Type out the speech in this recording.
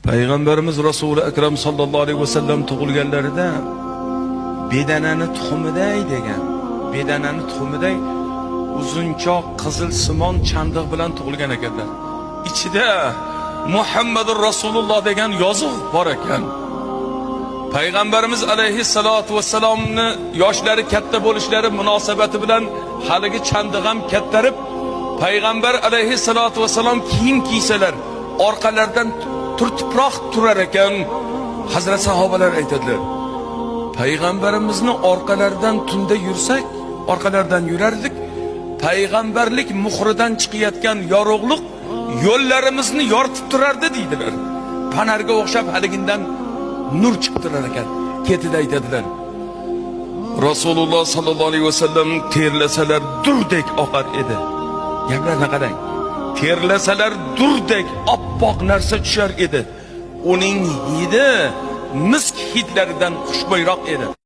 Payg'ambarimiz Rasuli akram sallallohu alayhi vasallam tug'ilganlarida bedanani tuxumiday degan. Bedanani tuxumiday uzunchoq qizil simon chandiq bilan tug'ilgan ekanlar. Ichida Muhammadur Rasululloh degan yozuv bor ekan. Payg'ambarimiz alayhi salatu vasallamni yoshlari katta bo'lishlari munosabati bilan haligi chandiq ham kattarib, payg'ambar alayhi salatu vasallam kiyim kiysalar orqalaridan turtiproq turar ekan. Hazrat sahobalar aytadilar, payg'ambarimizni orqalaridan tunda yursak, orqalaridan yurardik, payg'ambarlik muhridan chiqayotgan yorug'liq yo'llarimizni yoritib turardi deydilar. Panarga o'xshab haligindan nur chiqib turar ekan. Ketida aytadilar, Rasululloh sallallohu alayhi vasallam terlasalar durdek oqar edi. Gaplarni qarang. Terlasalar durdek oppoq narsa tushar edi. Uning hidi misk hidlaridan xushbo'yroq edi.